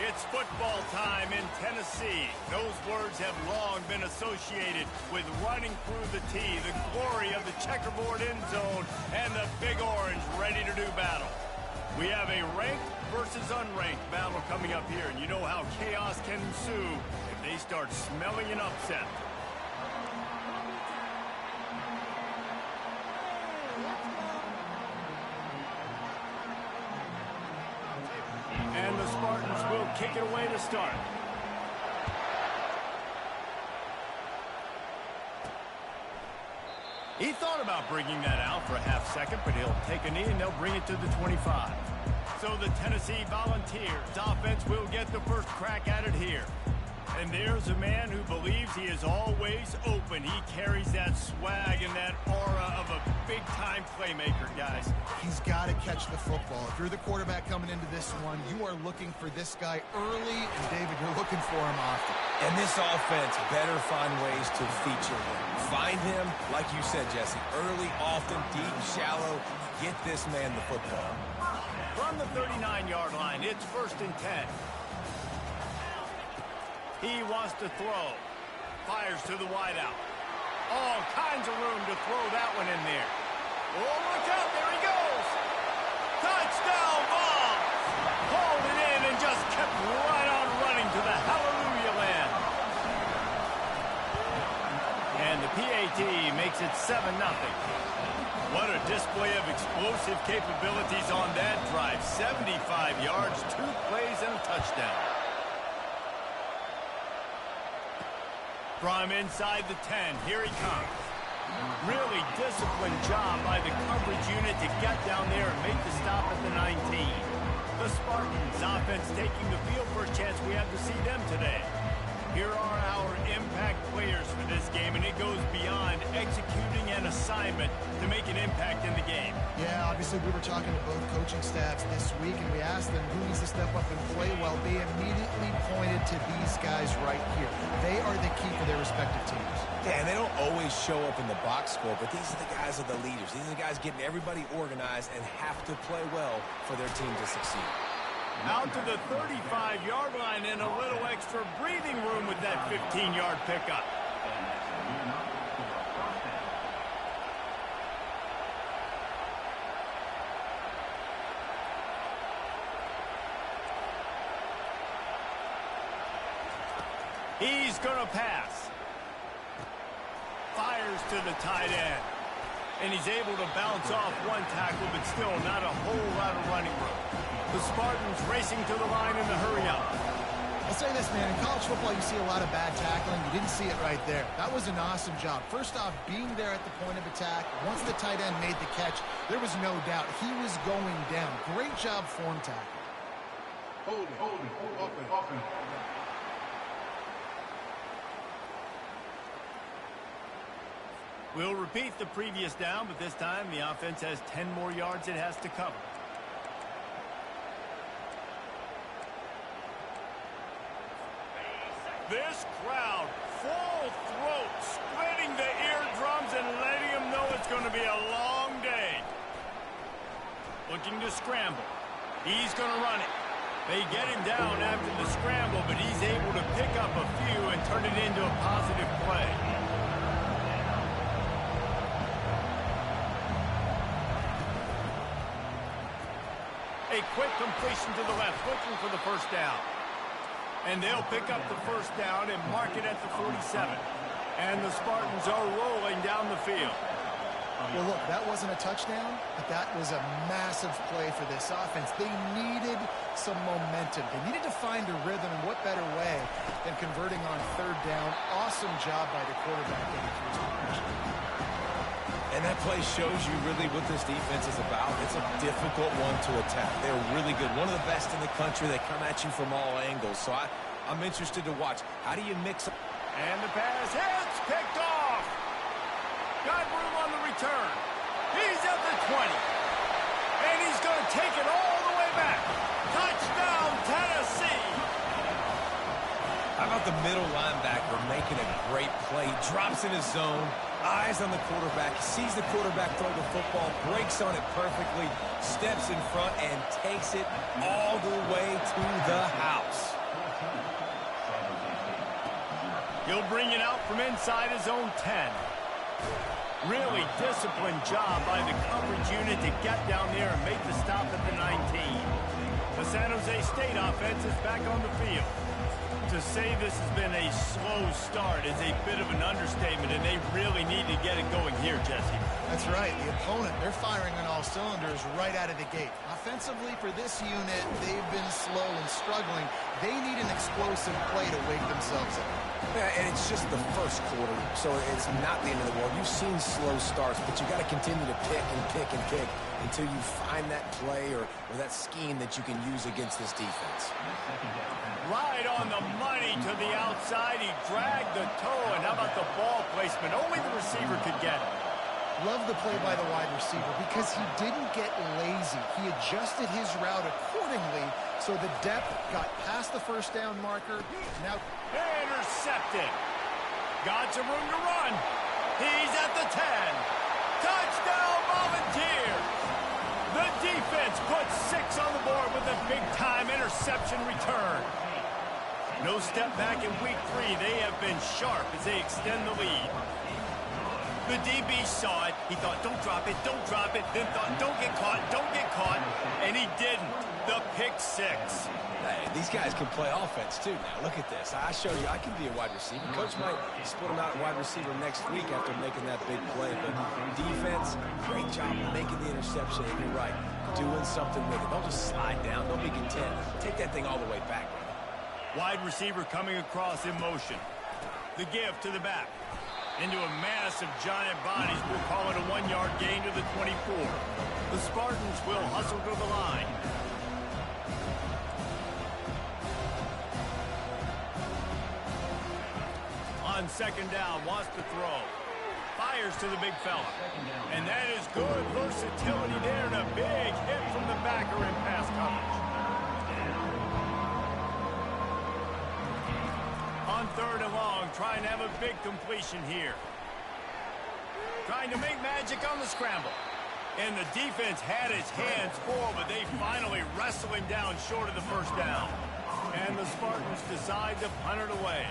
It's football time in Tennessee. Those words have long been associated with running through the tee, the glory of the checkerboard end zone, and the Big Orange ready to do battle. We have a ranked versus unranked battle coming up here, and you know how chaos can ensue if they start smelling an upset. And the Spartans will kick it away to start. He thought about bringing that out for a half second, but he'll take a knee and they'll bring it to the 25. So the Tennessee Volunteers offense will get the first crack at it here. And there's a man who believes he is always open. He carries that swag and that aura of a big-time playmaker, guys. He's got to catch the football. If you're the quarterback coming into this one, you are looking for this guy early, and David, you're looking for him often. And this offense better find ways to feature him. Find him, like you said, Jesse, early, often, deep, shallow. Get this man the football. From the 39-yard line, it's 1st and 10. He wants to throw. Fires to the wideout. All kinds of room to throw that one in there. Oh, look out. There he goes. Touchdown ball. Hauled it in and just kept right on running to the hallelujah land. And the PAT makes it 7-0. What a display of explosive capabilities on that drive. 75 yards, 2 plays, and a touchdown. From inside the 10, here he comes. Really disciplined job by the coverage unit to get down there and make the stop at the 19. The Spartans offense taking the field. First chance we have to see them today. Here are our impact players for this game, and it goes beyond executing an assignment to make an impact in the game. Yeah, obviously we were talking to both coaching staffs this week, and we asked them who needs to step up and play well. They immediately pointed to these guys right here. They are the key for their respective teams. Yeah, and they don't always show up in the box score, but these are the guys that are the leaders. These are the guys getting everybody organized and have to play well for their team to succeed. Out to the 35-yard line and a little extra breathing room with that 15-yard pickup. He's going to pass. Fires to the tight end. And he's able to bounce off one tackle, but still not a whole lot of running room. The Spartans racing to the line in the hurry-up. I'll say this, man. In college football, you see a lot of bad tackling. You didn't see it right there. That was an awesome job. First off, being there at the point of attack. Once the tight end made the catch, there was no doubt he was going down. Great job form tackle. Hold it. Open. We'll repeat the previous down, but this time the offense has 10 more yards it has to cover. This crowd, full throat, splitting the eardrums and letting them know it's going to be a long day. Looking to scramble. He's going to run it. They get him down after the scramble, but he's able to pick up a few and turn it into a positive play. A quick completion to the left, looking for the first down. And they'll pick up the first down and mark it at the 47. And the Spartans are rolling down the field. Well, look, that wasn't a touchdown, but that was a massive play for this offense. They needed some momentum. They needed to find a rhythm, and what better way than converting on 3rd down. Awesome job by the quarterback getting through his progression. And that play shows you really what this defense is about. It's a difficult one to attack. They're really good. One of the best in the country. They come at you from all angles. So I'm interested to watch. How do you mix up? And the pass hits, picked off. Got room on the return. He's at the 20. And he's going to take it all the way back. Touchdown, Tennessee. How about the middle linebacker making a great play? Drops in his zone. Eyes on the quarterback, sees the quarterback throw the football, breaks on it perfectly, steps in front, and takes it all the way to the house. He'll bring it out from inside his own 10. Really disciplined job by the coverage unit to get down there and make the stop at the 19. The San Jose State offense is back on the field. To say this has been a slow start is a bit of an understatement, and they really need to get it going here, Jesse. That's right. The opponent, they're firing on all cylinders right out of the gate. Offensively, for this unit, they've been slow and struggling. They need an explosive play to wake themselves up. Yeah, and it's just the first quarter, so it's not the end of the world. You've seen slow starts, but you got to continue to pick and pick and pick until you find that play or that scheme that you can use against this defense. Right on the money to the outside. He dragged the toe, and how about the ball placement? Only the receiver could get it. Love the play by the wide receiver because he didn't get lazy. He adjusted his route accordingly, so the depth got past the first down marker. Now intercepted. Got some room to run. He's at the 10. Touchdown, Volunteers. The defense puts 6 on the board with a big-time interception return. No step back in week 3. They have been sharp as they extend the lead. The DB saw it. He thought, don't drop it, don't drop it. Then thought, don't get caught, don't get caught. And he didn't. The pick 6. Hey, these guys can play offense, too, now. Look at this. I showed you I can be a wide receiver. Coach might split him out at wide receiver next week after making that big play. But defense, great job making the interception. And you're right, doing something with it. Don't just slide down. Don't be content. Take that thing all the way back. Wide receiver coming across in motion. The give to the back. Into a massive giant bodies. We'll call it a 1-yard gain to the 24. The Spartans will hustle to the line. On second down, wants to throw. Fires to the big fella. And that is good versatility there, and a big hit from the backer in pass coverage. On third and long, trying to have a big completion here. Trying to make magic on the scramble. And the defense had its hands full, but they finally wrestle him down short of the first down. And the Spartans decide to punt it away.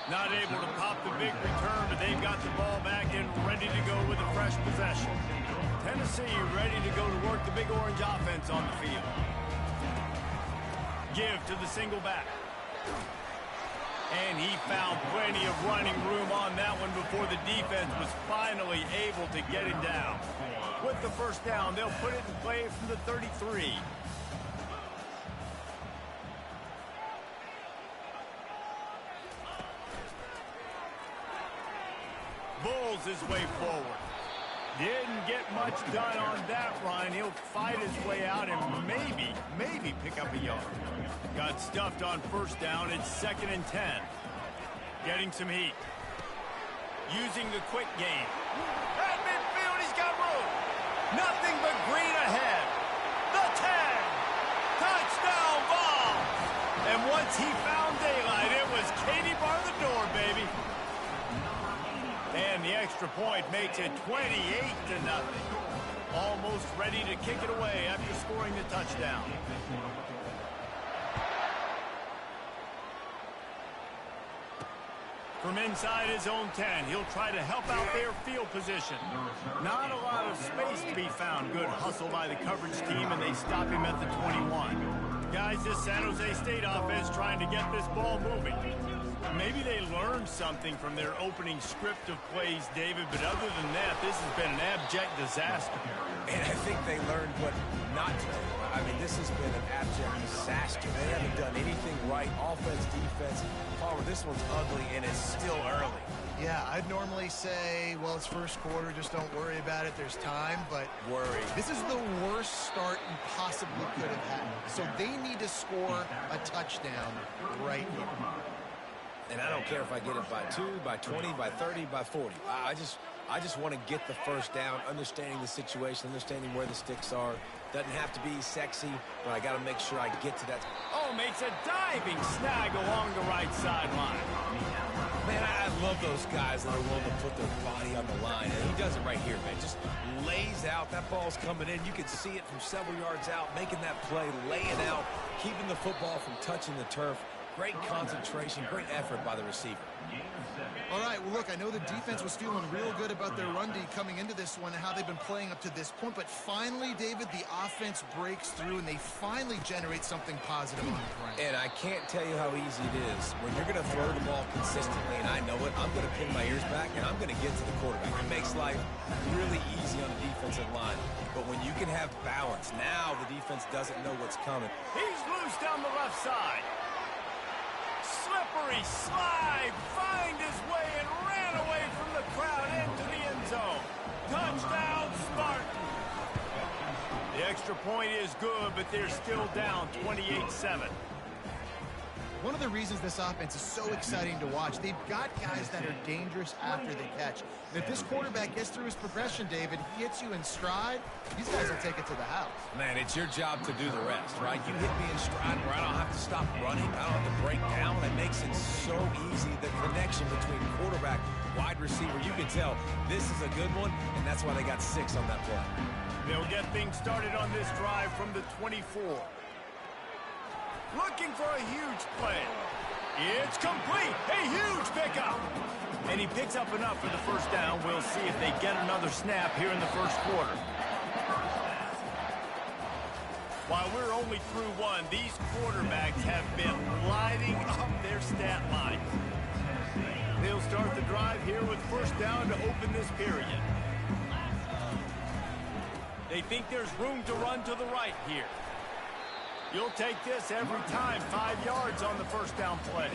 Not able to pop the big return, but they've got the ball back and ready to go with a fresh possession. Tennessee ready to go to work the big orange offense on the field. Give to the single back. And he found plenty of running room on that one before the defense was finally able to get him down. With the first down, they'll put it in play from the 33. Bulls his way forward. Didn't get much done on that run. He'll fight his way out and maybe pick up a yard. Got stuffed on first down. It's 2nd and 10. Getting some heat. Using the quick game. At midfield, he's got room. Nothing but green ahead. The 10. Touchdown ball. And once he found daylight, it was Katie bar the door, baby. And the extra point makes it 28-0. Almost ready to kick it away after scoring the touchdown. From inside his own 10, he'll try to help out their field position. Not a lot of space to be found. Good hustle by the coverage team, and they stop him at the 21. Guys, this San Jose State offense trying to get this ball moving. Maybe they learned something from their opening script of plays, David, but other than that, this has been an abject disaster. And I think they learned what not to do. I mean, this has been an abject disaster. They haven't done anything right. Offense, defense. Palmer, this one's ugly, and it's still early. Yeah, I'd normally say, well, it's first quarter, just don't worry about it, there's time, but Worry. This is the worst start you possibly could have had. So they need to score a touchdown right here. And I don't care if I get it by 2, by 20, by 30, by 40. I just want to get the first down, understanding the situation, understanding where the sticks are. Doesn't have to be sexy, but I got to make sure I get to that. Oh, makes a diving snag along the right sideline. Man, I love those guys that are willing to put their body on the line. And he does it right here, man. Just lays out. That ball's coming in. You can see it from several yards out, making that play, laying out, keeping the football from touching the turf. Great concentration, great effort by the receiver. All right, well, look, I know the defense was feeling real good about their run D coming into this one and how they've been playing up to this point, but finally, David, the offense breaks through and they finally generate something positive on the ground. And I can't tell you how easy it is. When you're going to throw the ball consistently, and I know it, I'm going to pin my ears back and I'm going to get to the quarterback. It makes life really easy on the defensive line. But when you can have balance, now the defense doesn't know what's coming. He's loose down the left side. Slippery slide, find his way and ran away from the crowd into the end zone. Touchdown, Spartan. The extra point is good, but they're still down 28-7. One of the reasons this offense is so exciting to watch, they've got guys that are dangerous after they catch. And if this quarterback gets through his progression, David, he hits you in stride, these guys will take it to the house. Man, it's your job to do the rest, right? You hit me in stride where I don't have to stop running. I don't have to break down. It makes it so easy. The connection between quarterback, wide receiver, you can tell this is a good one, and that's why they got 6 on that play. They'll get things started on this drive from the 24. Looking for a huge play. It's complete. A huge pickup. And he picks up enough for the first down. We'll see if they get another snap here in the first quarter. While we're only through one, these quarterbacks have been lighting up their stat line. They'll start the drive here with first down to open this period. They think there's room to run to the right here. You'll take this every time. 5 yards on the first down play.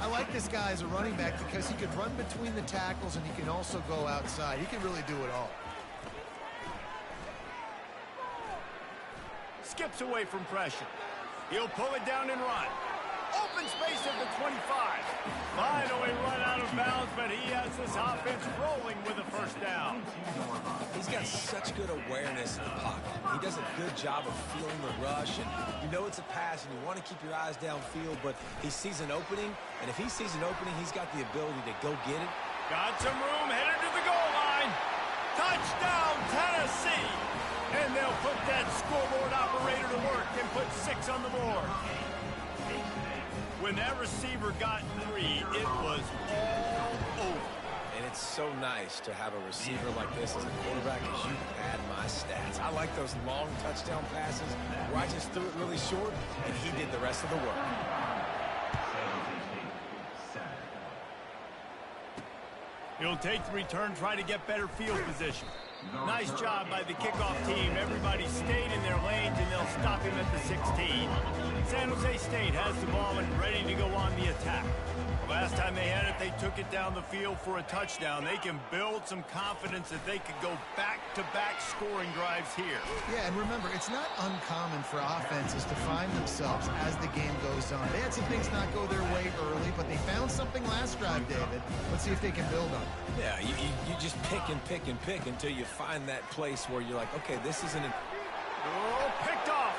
I like this guy as a running back because he can run between the tackles and he can also go outside. He can really do it all. Skips away from pressure. He'll pull it down and run. Open space at the 25. Finally run out of bounds, but he has this offense rolling with a first down. He's got such good awareness in the pocket. He does a good job of feeling the rush, and you know it's a pass, and you want to keep your eyes downfield, but he sees an opening, and if he sees an opening, he's got the ability to go get it. Got some room, headed to the goal line. Touchdown, Tennessee! And they'll put that scoreboard operator to work and put 6 on the board. When that receiver got 3, it was all over. And it's so nice to have a receiver like this as a quarterback, as you pad my stats. I like those long touchdown passes where I just threw it really short, and he did the rest of the work. He'll take the return, try to get better field position. Nice job by the kickoff team. Everybody stayed in their lanes, and they'll stop him at the 16. San Jose State has the ball and ready to go on the attack. Last time they had it, they took it down the field for a touchdown. They can build some confidence that they could go back-to-back scoring drives here. Yeah, and remember, it's not uncommon for offenses to find themselves as the game goes on. They had some things not go their way early, but they found something last drive, David. Let's see if they can build on it. Yeah, you just pick and pick and pick until you find that place where you're like, okay, this isn't a... Oh, picked off.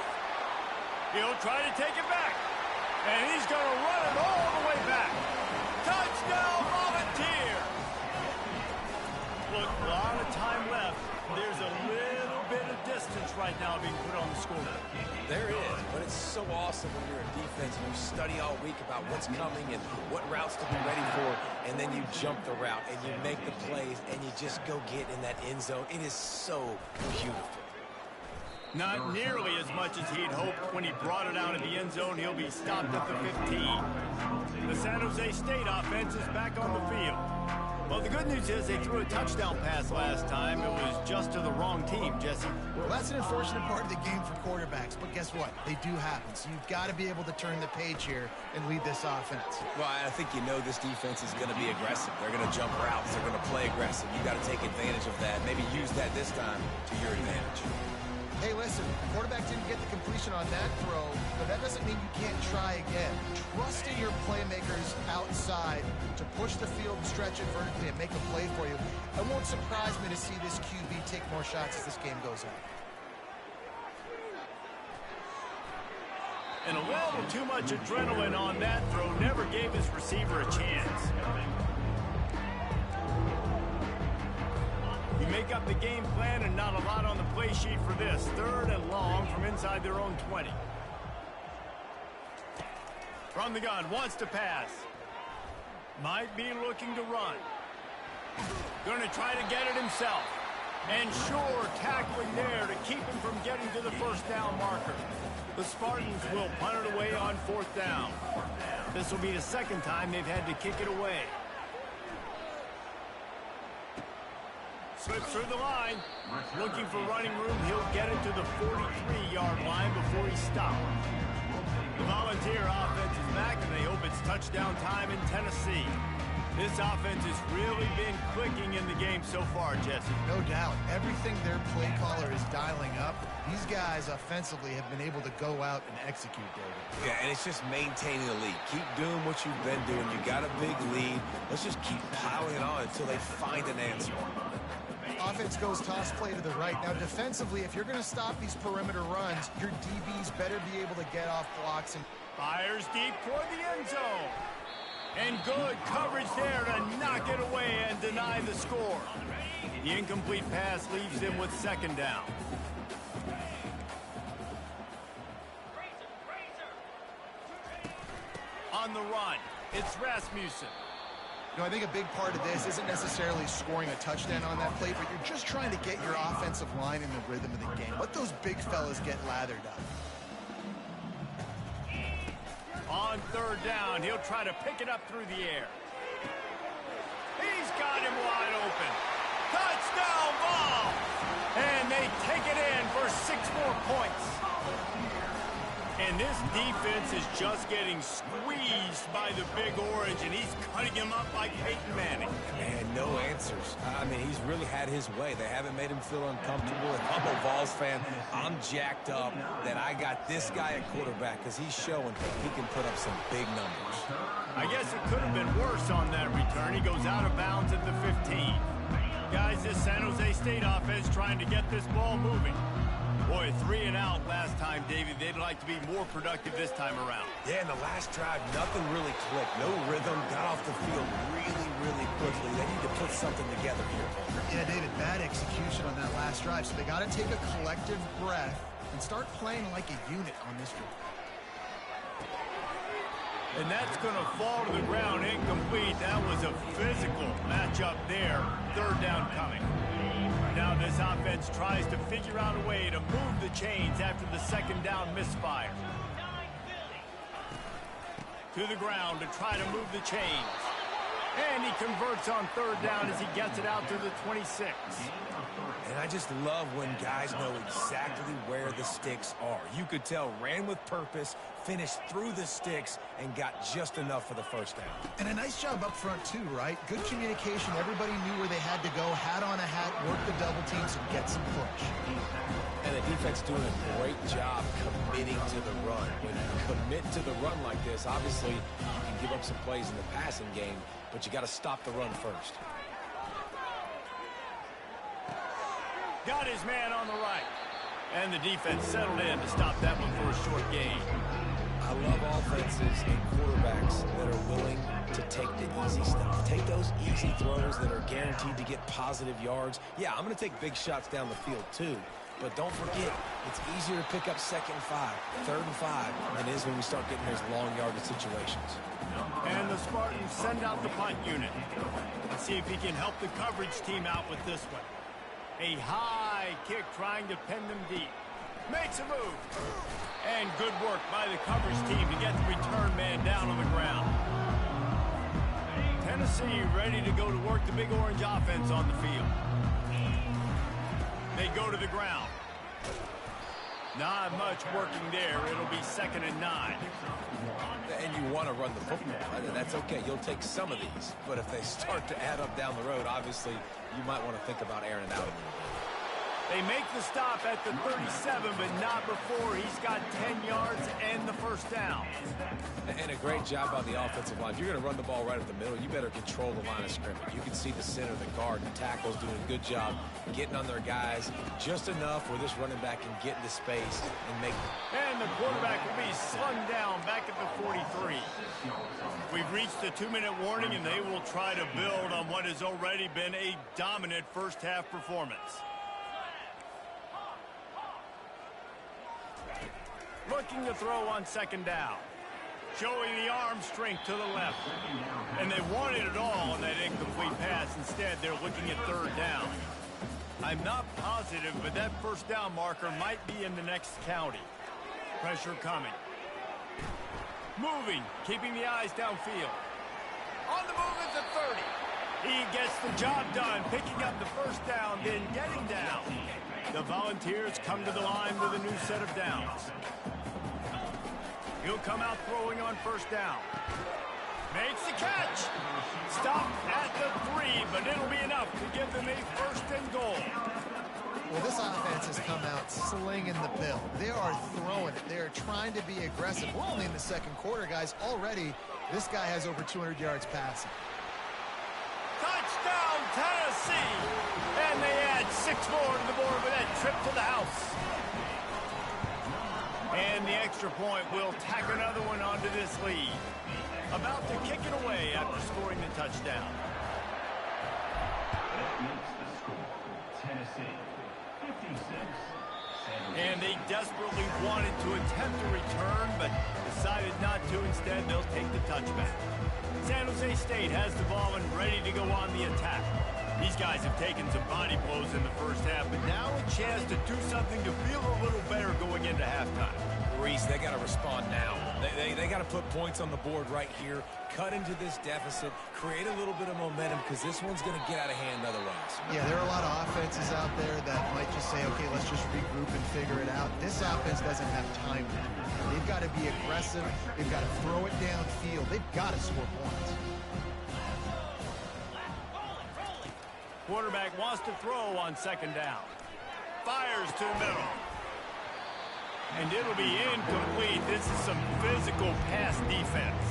He'll try to take it back. And he's going to run it all the way back. Touchdown, Volunteer. Look, a lot of time left. There's a little bit of distance right now being put on the scoreboard. There is, but it's so awesome when you're in defense and you study all week about what's coming and what routes to be ready for, and then you jump the route and you make the plays and you just go get in that end zone. It is so beautiful. Not nearly as much as he'd hoped when he brought it out of the end zone. He'll be stopped at the 15. The San Jose State offense is back on the field. Well, the good news is they threw a touchdown pass last time. It was just to the wrong team, Jesse. Well, that's an unfortunate part of the game for quarterbacks, but guess what? They do happen, so you've got to be able to turn the page here and lead this offense. Well, I think you know this defense is going to be aggressive. They're going to jump routes. They're going to play aggressive. You got to take advantage of that. Maybe use that this time to your advantage. Hey, listen, the quarterback didn't get the completion on that throw, but that doesn't mean you can't try again. Trust in your playmakers outside to push the field, stretch it vertically, and make a play for you. It won't surprise me to see this QB take more shots as this game goes on. And a little too much adrenaline on that throw. Never never gave his receiver a chance. You make up the game plan and not a lot on the play sheet for this. 3rd and long from inside their own 20. From the gun, wants to pass. Might be looking to run. Going to try to get it himself. And sure, tackling there to keep him from getting to the first down marker. The Spartans will punt it away on 4th down. This will be the 2nd time they've had to kick it away. Slips through the line. Looking for running room. He'll get it to the 43-yard line before he's stopped. The Volunteer offense is back, and they hope it's touchdown time in Tennessee. This offense has really been clicking in the game so far, Jesse. No doubt. Everything their play caller is dialing up, these guys offensively have been able to go out and execute, David. Yeah, and it's just maintaining the lead. Keep doing what you've been doing. You got a big lead. Let's just keep piling it on until they find an answer. Offense goes toss play to the right. Now, defensively, if you're going to stop these perimeter runs, your DBs better be able to get off blocks. And fires deep toward the end zone. And good coverage there to knock it away and deny the score. The incomplete pass leaves them with 2nd down. On the run, it's Rasmussen. You know, I think a big part of this isn't necessarily scoring a touchdown on that play, but you're just trying to get your offensive line in the rhythm of the game. Let those big fellas get lathered up. On 3rd down, he'll try to pick it up through the air. He's got him wide open. Touchdown ball! And they take it in for 6 more points. And this defense is just getting squeezed by the Big Orange, and he's cutting him up like Peyton Manning. Man, no answers. I mean, he's really had his way. They haven't made him feel uncomfortable. And I'm a Vols fan. I'm jacked up that I got this guy at quarterback because he's showing he can put up some big numbers. I guess it could have been worse on that return. He goes out of bounds at the 15. Guys, this San Jose State offense trying to get this ball moving. Boy, 3 and out last time, David. They'd like to be more productive this time around. Yeah, in the last drive, nothing really clicked. No rhythm. Got off the field really quickly. They need to put something together here. Yeah, David, bad execution on that last drive. So they got to take a collective breath and start playing like a unit on this drive. And that's going to fall to the ground incomplete. That was a physical matchup there. 3rd down coming. Now this offense tries to figure out a way to move the chains after the 2nd down misfire. To the ground to try to move the chains. And he converts on 3rd down as he gets it out to the 26. And I just love when guys know exactly where the sticks are. You could tell ran with purpose, finished through the sticks, and got just enough for the 1st down. And a nice job up front, too, right? Good communication. Everybody knew where they had to go. Hat on a hat, work the double teams, and get some push. And the defense doing a great job committing to the run. When you commit to the run like this, obviously you can give up some plays in the passing game, but you got to stop the run first. Got his man on the right. And the defense settled in to stop that one for a short gain. I love offenses and quarterbacks that are willing to take the easy stuff. Take those easy throws that are guaranteed to get positive yards. Yeah, I'm going to take big shots down the field too. But don't forget, it's easier to pick up 2nd and 5, 3rd and 5 than it is when we start getting those long yardage situations. And the Spartans send out the punt unit. Let's see if he can help the coverage team out with this one. A high kick trying to pin them deep. Makes a move. And good work by the coverage team to get the return man down on the ground. Tennessee ready to go to work the Big Orange offense on the field. They go to the ground. Not much working there. It'll be 2nd and 9. And you want to run the football. That's okay. You'll take some of these. But if they start to add up down the road, obviously, you might want to think about airing it out a little bit. They make the stop at the 37, but not before he's got 10 yards and the 1st down. And a great job on the offensive line. If you're going to run the ball right at the middle, you better control the line of scrimmage. You can see the center, the guard, the tackles doing a good job getting on their guys just enough where this running back can get into space and make them. And the quarterback will be slung down back at the 43. We've reached the 2-minute warning, and they will try to build on what has already been a dominant first-half performance. Looking to throw on second down. Showing the arm strength to the left. And they wanted it all on that incomplete pass. Instead, they're looking at third down. I'm not positive, but that first down marker might be in the next county. Pressure coming. Moving, keeping the eyes downfield. On the move is the 30. He gets the job done, picking up the first down, then getting down. The Volunteers come to the line with a new set of downs. He'll come out throwing on first down. Makes the catch. Stop at the 3, but it'll be enough to give them a first and goal. Well, this offense has come out slinging the pill. They are throwing it. They are trying to be aggressive. We're only in the second quarter, guys. Already, this guy has over 200 yards passing. Touchdown, Tennessee! And they add 6 more to the board with that trip to the house. And the extra point will tack another one onto this lead. About to kick it away after scoring the touchdown. That makes the score Tennessee 56. And they desperately wanted to attempt a return, but decided not to. Instead, they'll take the touchback. San Jose State has the ball and ready to go on the attack. These guys have taken some body blows in the first half, but now a chance to do something to feel a little better going into halftime. Reese, they got to respond now. They got to put points on the board right here, cut into this deficit, create a little bit of momentum, because this one's going to get out of hand otherwise. Yeah, there are a lot of offenses out there that might just say, okay, let's just regroup and figure it out. This offense doesn't have time to do that. They've got to be aggressive. They've got to throw it downfield. They've got to score points. Quarterback wants to throw on second down. Fires to the middle. And it'll be incomplete. This is some physical pass defense.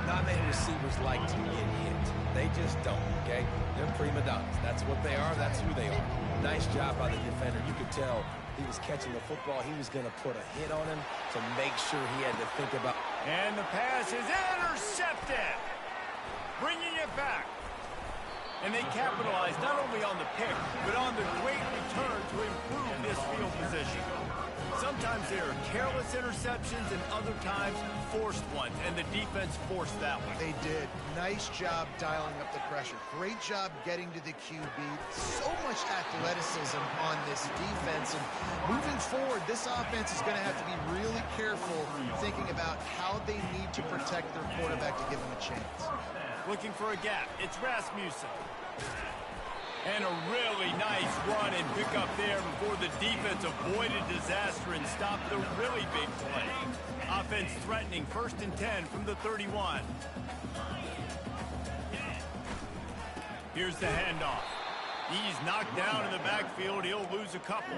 Not many receivers like to get hit. They just don't, okay? They're prima donnas. That's what they are. That's who they are. Nice job by the defender. You could tell he was catching the football. He was going to put a hit on him to make sure he had to think about. And the pass is intercepted. Bringing it back. And they capitalized not only on the pick, but on the great return to improve this field position. Sometimes there are careless interceptions and other times forced ones, and the defense forced that one. They did. Nice job dialing up the pressure. Great job getting to the QB. So much athleticism on this defense. And moving forward, this offense is going to have to be really careful thinking about how they need to protect their quarterback to give him a chance. Looking for a gap. It's Rasmussen. And a really nice run and pick up there before the defense avoided disaster and stopped the really big play. Offense threatening 1st and 10 from the 31. Here's the handoff. He's knocked down in the backfield. He'll lose a couple.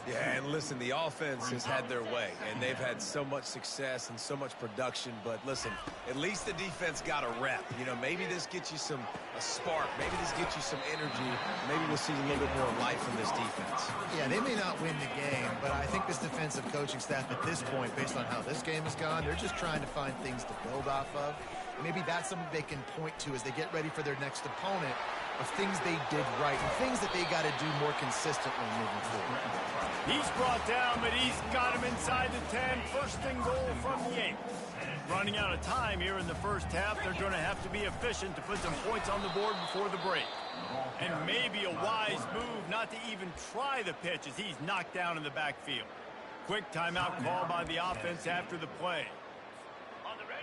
Yeah, and listen, the offense has had their way, and they've had so much success and so much production. But listen, at least the defense got a rep. You know, maybe this gets you a spark. Maybe this gets you some energy. Maybe we'll see a little bit more life from this defense. Yeah, they may not win the game, but I think this defensive coaching staff at this point, based on how this game has gone, they're just trying to find things to build off of. Maybe that's something they can point to as they get ready for their next opponent, of things they did right and things that they got to do more consistently moving forward. He's brought down, but he's got him inside the 10. 1st and goal from the 8. Running out of time here in the first half. They're going to have to be efficient to put some points on the board before the break. And maybe a wise move not to even try the pitch as he's knocked down in the backfield. Quick timeout call by the offense after the play.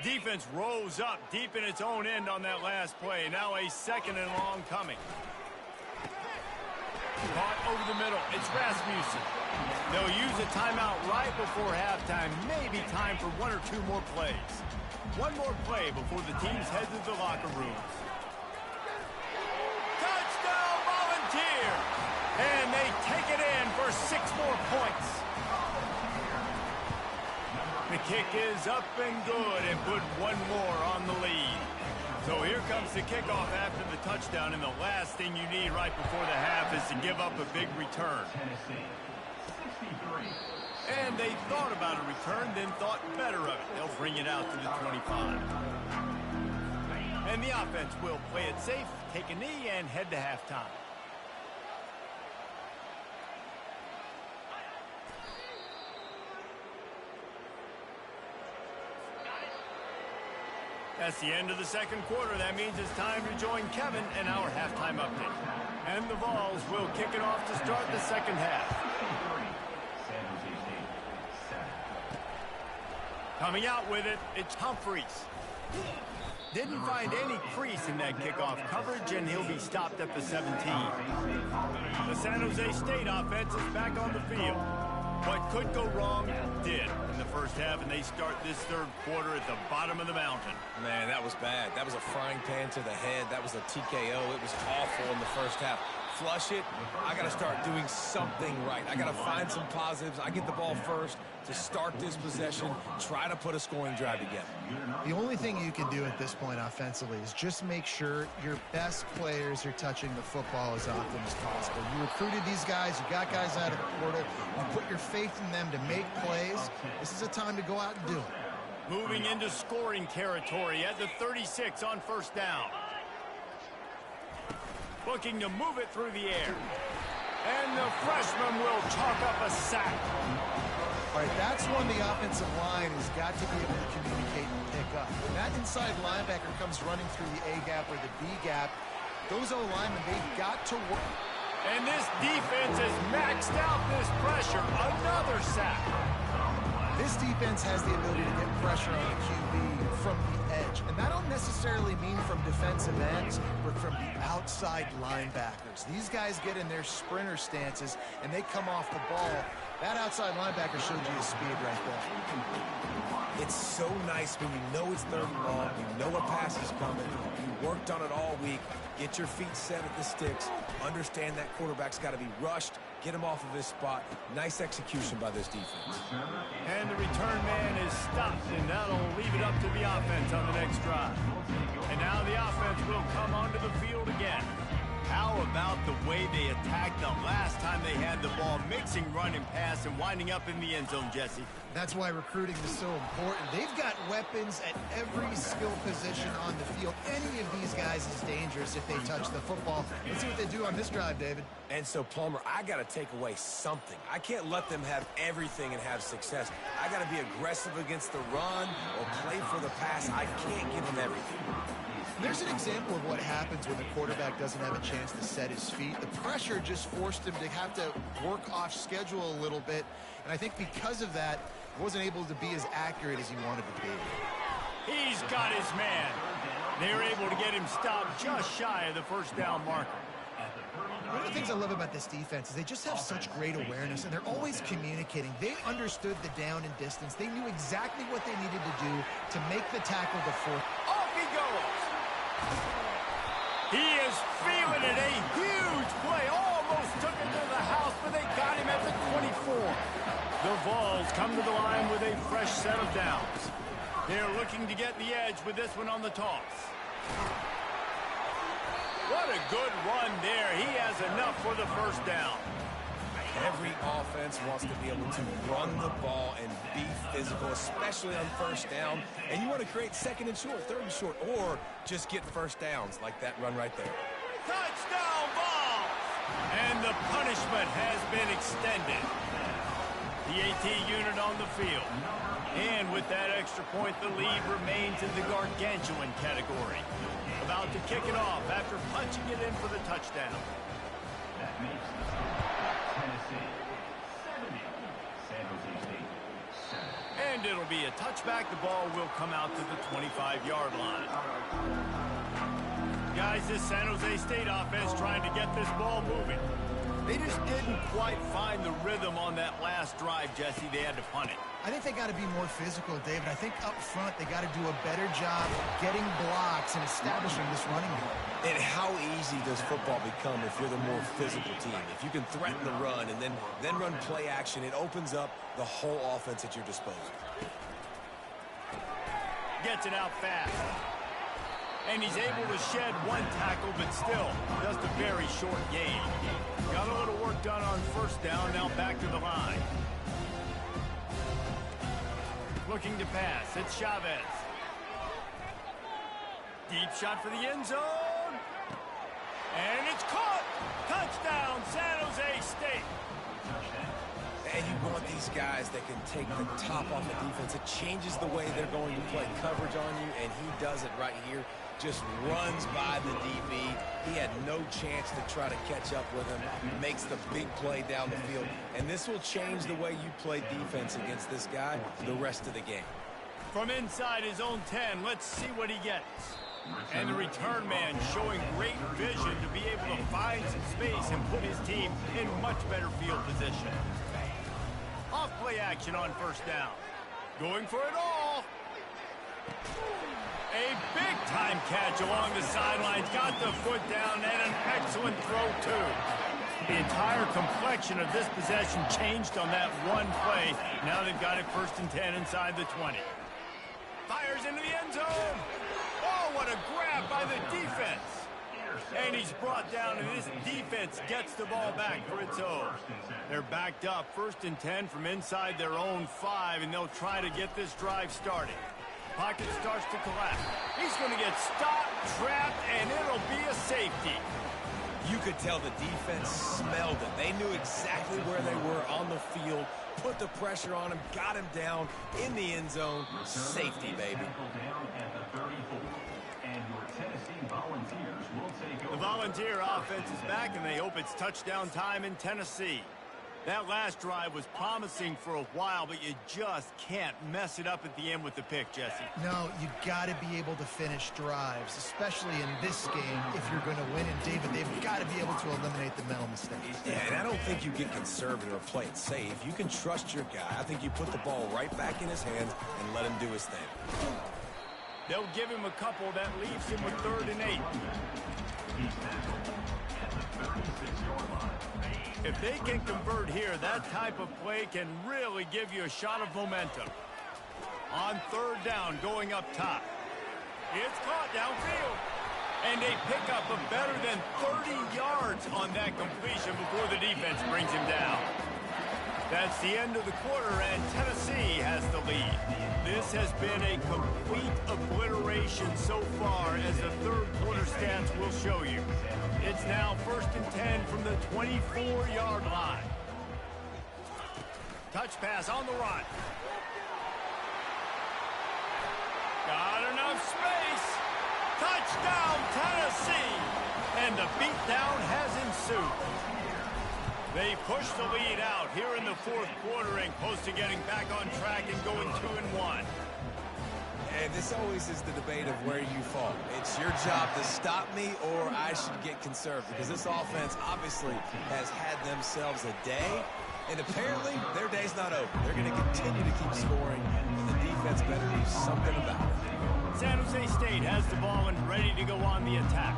Defense rose up deep in its own end on that last play. Now a 2nd and long coming. Caught over the middle. It's Rasmussen. They'll use a timeout right before halftime. Maybe time for 1 or 2 more plays. One more play before the teams head to the locker rooms. Touchdown, Volunteer! And they take it in for 6 more points. The kick is up and good and put 1 more on the lead. So here comes the kickoff after the touchdown, and the last thing you need right before the half is to give up a big return. And they thought about a return, then thought better of it. They'll bring it out to the 25. And the offense will play it safe, take a knee, and head to halftime. That's the end of the second quarter. That means it's time to join Kevin in our halftime update. And the Vols will kick it off to start the second half. Coming out with it, it's Humphreys. Didn't find any crease in that kickoff coverage, and he'll be stopped at the 17. The San Jose State offense is back on the field. What could go wrong did in the first half, and they start this third quarter at the bottom of the mountain. Man, that was bad. That was a frying pan to the head. That was a TKO. It was awful in the first half. Flush it. I got to start doing something right. I got to find some positives. I get the ball first to start this possession, try to put a scoring drive together. The only thing you can do at this point offensively is just make sure your best players are touching the football as often as possible. You recruited these guys. You got guys out of the portal. You put your faith in them to make plays. This is a time to go out and do it. Moving into scoring territory at the 36 on first down. Looking to move it through the air. And the freshman will chalk up a sack. All right, that's when the offensive line has got to be able to communicate and pick up. When that inside linebacker comes running through the A-gap or the B-gap, those O-linemen, they've got to work. And this defense has maxed out this pressure. Another sack. This defense has the ability to get pressure on the QB from the edge. And that don't necessarily mean from defensive ends, but from the outside linebackers. These guys get in their sprinter stances, and they come off the ball. That outside linebacker showed you his speed right there. It's so nice when you know it's third and long, you know a pass is coming, you worked on it all week, get your feet set at the sticks, understand that quarterback's got to be rushed, get him off of his spot. Nice execution by this defense. And the return man is stopped, and that'll leave it up to the offense on the next drive. And now the offense will come onto the field again. How about the way they attacked the last time they had the ball, mixing run and pass and winding up in the end zone, Jesse? That's why recruiting is so important. They've got weapons at every skill position on the field. Any of these guys is dangerous if they touch the football. Let's see what they do on this drive, David. And so, Plummer, I got to take away something. I can't let them have everything and have success. I got to be aggressive against the run or play for the pass. I can't give them everything. There's an example of what happens when the quarterback doesn't have a chance to set his feet. The pressure just forced him to have to work off schedule a little bit. And I think because of that, he wasn't able to be as accurate as he wanted to be. He's got his man. They were able to get him stopped just shy of the first down marker. One of the things I love about this defense is they just have such great awareness, and they're always communicating. They understood the down and distance. They knew exactly what they needed to do to make the tackle before. Off he goes. He is feeling it. A huge play. Almost took it to the house, but they got him at the 24. The Vols come to the line with a fresh set of downs. They're looking to get the edge with this one on the toss. What a good run there. He has enough for the first down. Every offense wants to be able to run the ball and be physical, especially on first down. And you want to create second and short, third and short, or just get first downs like that run right there. Touchdown ball! And the punishment has been extended. The AT unit on the field. And with that extra point, the lead remains in the gargantuan category. About to kick it off after punching it in for the touchdown. That makes the Tennessee 70, San Jose State 7. And it'll be a touchback. The ball will come out to the 25-yard line. Guys, this San Jose State offense trying to get this ball moving. They just didn't quite find the rhythm on that last drive, Jesse. They had to punt it. I think they got to be more physical, David. I think up front they got to do a better job getting blocks and establishing this running game. And how easy does football become if you're the more physical team? If you can threaten the run and then run play action, it opens up the whole offense at your disposal. Gets it out fast. And he's able to shed one tackle, but still just a very short gain. Got a little work done on first down, now back to the line. Looking to pass, it's Chavez. Deep shot for the end zone. And it's caught. Touchdown, San Jose State. And you want these guys that can take the top off the defense. It changes the way they're going to play coverage on you, and he does it right here. Just runs by the DB. He had no chance to try to catch up with him. Makes the big play down the field. And this will change the way you play defense against this guy the rest of the game. From inside his own 10, let's see what he gets. And the return man showing great vision to be able to find some space and put his team in much better field position. Off play action on first down. Going for it all. A big-time catch along the sidelines. Got the foot down and an excellent throw, too. The entire complexion of this possession changed on that one play. Now they've got it 1st and 10 inside the 20. Fires into the end zone. Oh, what a grab by the defense. And he's brought down, and this defense gets the ball back for its own. They're backed up 1st and 10 from inside their own 5, and they'll try to get this drive started. Pocket starts to collapse. He's going to get stopped, trapped, and it'll be a safety. You could tell the defense smelled it. They knew exactly where they were on the field, put the pressure on him, got him down in the end zone. Safety, baby. The Volunteer offense is back, and they hope it's touchdown time in Tennessee. That last drive was promising for a while, but you just can't mess it up at the end with the pick, Jesse. No, you got to be able to finish drives, especially in this game if you're going to win. And, David, they've got to be able to eliminate the mental mistakes. Yeah, and I don't think you get conservative or play it safe. You can trust your guy. I think you put the ball right back in his hands and let him do his thing. They'll give him a couple that leaves him with 3rd and 8. If they can convert here, that type of play can really give you a shot of momentum. On 3rd down, going up top. It's caught downfield. And they pick up a better than 30 yards on that completion before the defense brings him down. That's the end of the quarter, and Tennessee has the lead. This has been a complete obliteration so far, as the 3rd quarter stats will show you. It's now 1st and 10 from the 24-yard line. Touch pass on the run. Got enough space. Touchdown, Tennessee. And the beatdown has ensued. They push the lead out here in the 4th quarter and close to getting back on track and going 2-1. And this always is the debate of where you fall. It's your job to stop me, or I should get conservative, because this offense obviously has had themselves a day, and apparently their day's not over. They're going to continue to keep scoring, and the defense better do something about it. San Jose State has the ball and ready to go on the attack.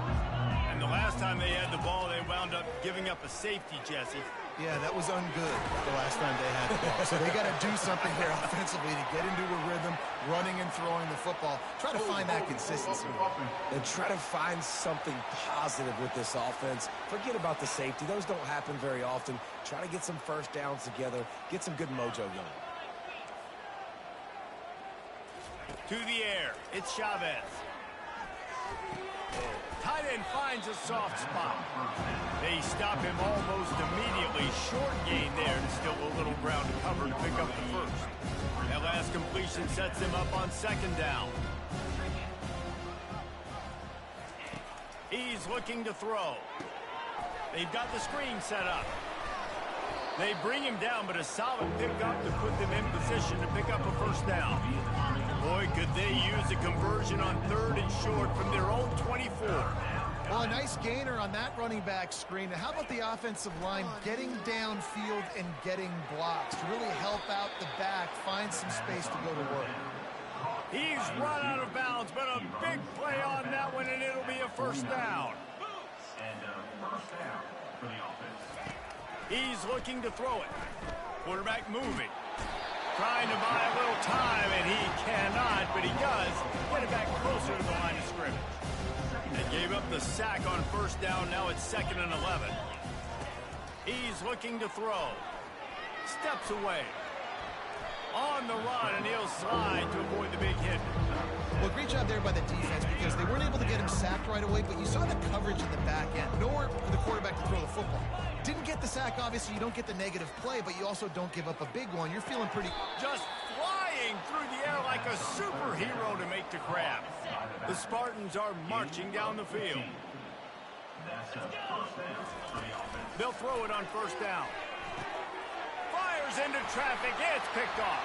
And the last time they had the ball, they wound up giving up a safety, Jesse. Yeah, that was ungood the last time they had the ball. So they got to do something here offensively to get into a rhythm, running and throwing the football. Try to find that consistency. And try to find something positive with this offense. Forget about the safety. Those don't happen very often. Try to get some 1st downs together. Get some good mojo going. To the air. It's Chavez. Tight end finds a soft spot. They stop him almost immediately. Short gain there, and still a little ground to cover to pick up the 1st. That last completion sets him up on 2nd down. He's looking to throw. They've got the screen set up. They bring him down, but a solid pickup to put them in position to pick up a 1st down. Boy, could they use a conversion on 3rd and short from their own 24. Well, a nice gainer on that running back screen. How about the offensive line getting downfield and getting blocks to really help out the back, find some space to go to work? He's run out of bounds, but a big play on that one, and it'll be a 1st down. And a 1st down for the offense. He's looking to throw it. Quarterback moving. Trying to buy a little time, and he cannot, but he does get it back closer to the line of scrimmage. And gave up the sack on 1st down. Now it's 2nd and 11. He's looking to throw. Steps away. On the run, and he'll slide to avoid the big hit. Well, great job there by the defense, because They weren't able to get him sacked right away, but you saw the coverage in the back end. Nowhere for the quarterback to throw the football. Didn't get the sack, obviously. You don't get the negative play, but you also don't give up a big one. You're feeling pretty... Just flying through the air like a superhero to make the grab. The Spartans are marching down the field. They'll throw it on first down. Fires into traffic. It's picked off.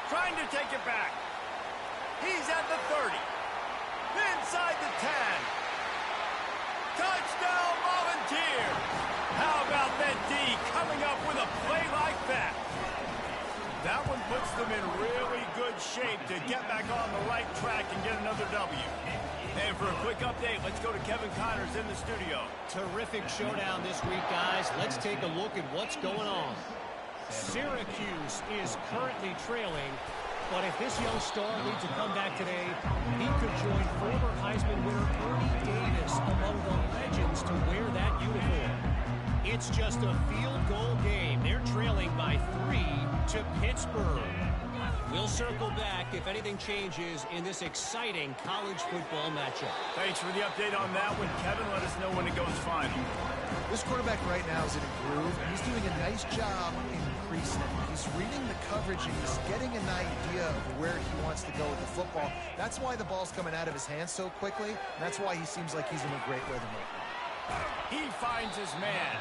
Trying to take it back. He's at the 30. Inside the 10. Touchdown, Volunteers. How about that D coming up with a play like that? That one puts them in really good shape to get back on the right track and get another W. And for a quick update, let's go to Kevin Connors in the studio. Terrific showdown this week, guys. Let's take a look at what's going on. Syracuse is currently trailing, but if this young star leads a comeback today, he could join former Heisman winner Ernie Davis among the legends to wear that uniform. It's just a field goal game. They're trailing by 3 to Pittsburgh. We'll circle back if anything changes in this exciting college football matchup. Thanks for the update on that one, Kevin. Let us know when it goes final. This quarterback right now is in a groove, and he's doing a nice job increasing it. He's reading the coverage, and he's getting an idea of where he wants to go with the football. That's why the ball's coming out of his hands so quickly, and that's why he seems like he's in a great rhythm right now. He finds his man.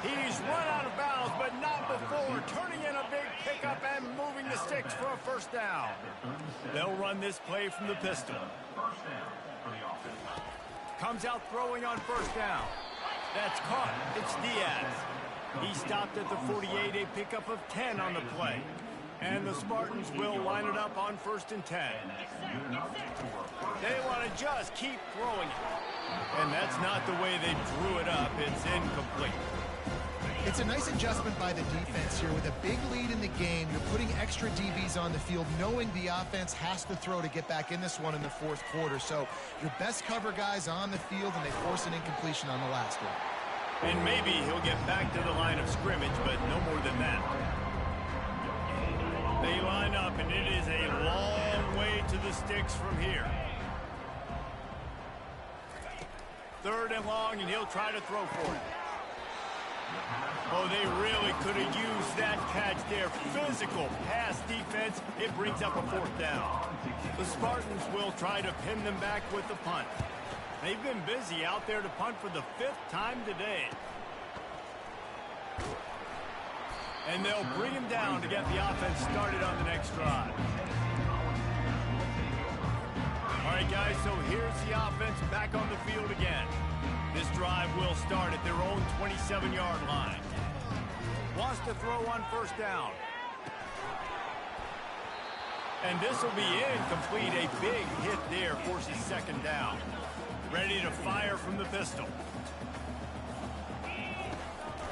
He's run out of bounds, but not before turning in a big pickup and moving the sticks for a first down. They'll run this play from the pistol. Comes out throwing on first down. That's caught. It's Diaz. He stopped at the 48, a pickup of 10 on the play. And the Spartans will line it up on 1st and 10. They want to just keep throwing it. And that's not the way they drew it up. It's incomplete. It's a nice adjustment by the defense here. With a big lead in the game, you're putting extra DBs on the field, knowing the offense has to throw to get back in this one in the 4th quarter. So your best cover guys on the field, and they force an incompletion on the last one. And maybe he'll get back to the line of scrimmage, but no more than that. They line up, and it is a long way to the sticks from here. 3rd and long, and he'll try to throw for it. Oh, they really could have used that catch there. Physical pass defense. It brings up a 4th down. The Spartans will try to pin them back with the punt. They've been busy out there to punt for the 5th time today. And they'll bring him down to get the offense started on the next drive. All right, guys, so here's the offense back on the field again. This drive will start at their own 27-yard line. Wants to throw on first down. And this will be incomplete. A big hit there forces 2nd down. Ready to fire from the pistol.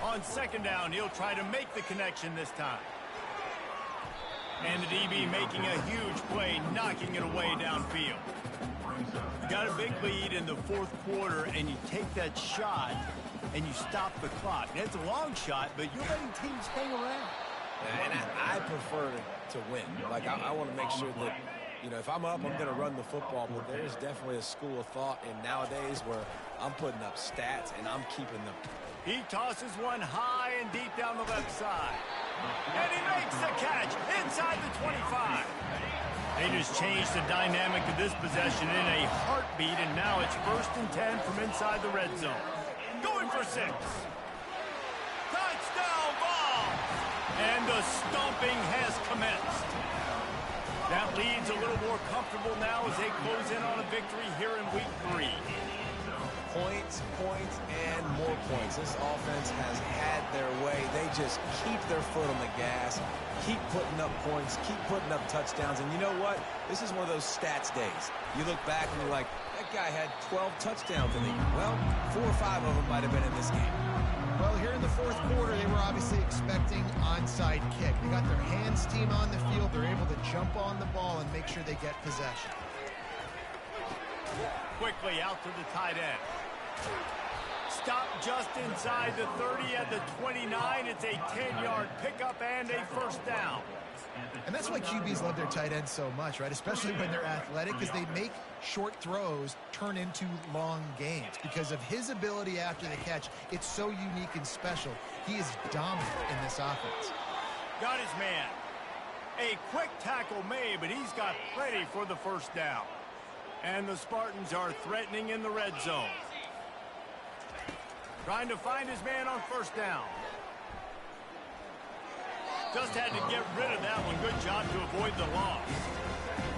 On 2nd down, he'll try to make the connection this time. And the DB making a huge play, knocking it away downfield. You got a big lead in the 4th quarter, and you take that shot, and you stop the clock. And it's a long shot, but you're letting teams hang around. And I prefer to win. Like, I want to make sure that, you know, if I'm up, I'm going to run the football. But there's definitely a school of thought in nowadays where I'm putting up stats, and I'm keeping them. He tosses one high and deep down the left side. And he makes the catch inside the 25. They just changed the dynamic of this possession in a heartbeat, and now it's 1st and 10 from inside the red zone. Going for 6. Touchdown ball! And the stomping has commenced. That lead's a little more comfortable now as they close in on a victory here in week 3. Points, and more points. This offense has had their way. They just keep their foot on the gas, keep putting up points, keep putting up touchdowns. And you know what? This is one of those stats days. You look back and you're like, that guy had 12 touchdowns in the game. Well, 4 or 5 of them might have been in this game. Well, here in the 4th quarter, they were obviously expecting onside kick. They got their hands team on the field. They're able to jump on the ball and make sure they get possession. Quickly out to the tight end. Stop just inside the 30 at the 29. It's a 10-yard pickup and a 1st down. And that's why QBs love their tight ends so much, right? Especially when they're athletic, because they make short throws turn into long gains. Because of his ability after the catch, it's so unique and special. He is dominant in this offense. Got his man. A quick tackle made, but he's got plenty for the first down. And the Spartans are threatening in the red zone. Trying to find his man on first down. Just had to get rid of that one. Good job to avoid the loss.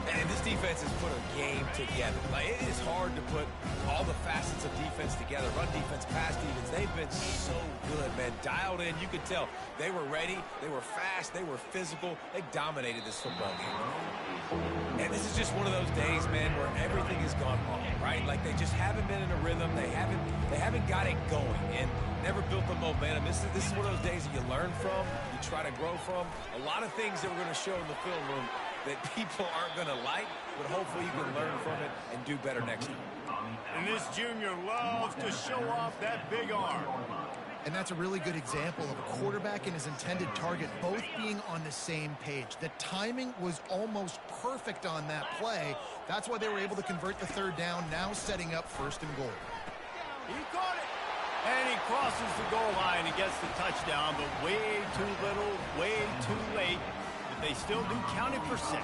And this defense has put a game together. Like, it is hard to put all the facets of defense together. Run defense, pass defense. They've been so good, man. Dialed in. You could tell they were ready. They were fast. They were physical. They dominated this football game. And this is just one of those days, man, where everything has gone wrong, right? Like, they just haven't been in a rhythm. They haven't got it going and never built the momentum. This is one of those days that you learn from, you try to grow from. A lot of things that we're going to show in the film room that people aren't going to like, but hopefully you can learn from it and do better next time. And this junior loves to show off that big arm. And that's a really good example of a quarterback and his intended target both being on the same page. The timing was almost perfect on that play. That's why they were able to convert the third down, now setting up first and goal. He caught it. And he crosses the goal line and gets the touchdown, but way too little, way too late. But they still do count it for 6.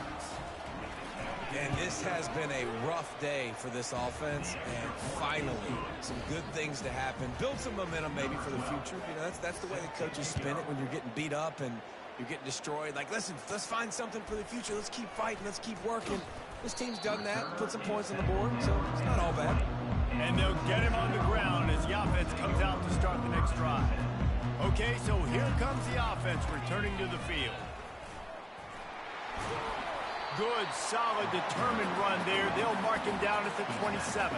And this has been a rough day for this offense, and finally some good things to happen. Build some momentum maybe for the future. You know, that's the way the coaches spin it when you're getting beat up and you're getting destroyed. Like, listen, let's find something for the future. Let's keep fighting. Let's keep working. This team's done that, put some points on the board, so it's not all bad. And they'll get him on the ground as the offense comes out to start the next drive. Okay, so here comes the offense returning to the field. Good, solid, determined run there. They'll mark him down at the 27.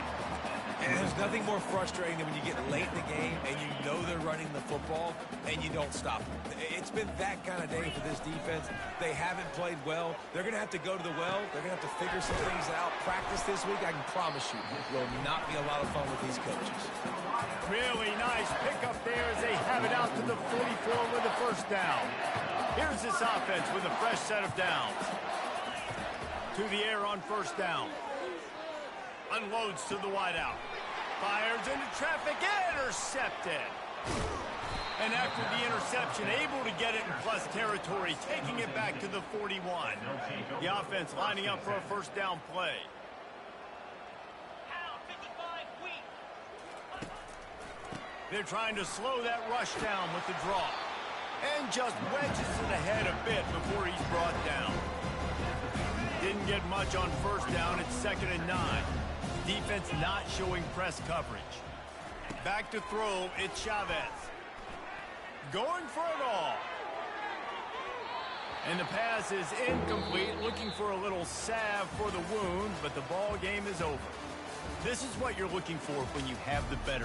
And there's nothing more frustrating than when you get late in the game and you know they're running the football and you don't stop them. It's been that kind of day for this defense. They haven't played well. They're going to have to go to the well. They're going to have to figure some things out. Practice this week, I can promise you, will not be a lot of fun with these coaches. Really nice pickup there as they have it out to the 44 with the first down. Here's this offense with a fresh set of downs. To the air on first down. Unloads to the wideout. Fires into traffic. Intercepted. And after the interception, able to get it in plus territory, taking it back to the 41. The offense lining up for a first down play. They're trying to slow that rush down with the draw. And just wedges it ahead a bit before he's brought down. Didn't get much on first down. It's 2nd and 9. Defense not showing press coverage. Back to throw. It's Chavez. Going for it all. And the pass is incomplete. Looking for a little salve for the wound, but the ball game is over. This is what you're looking for when you have the better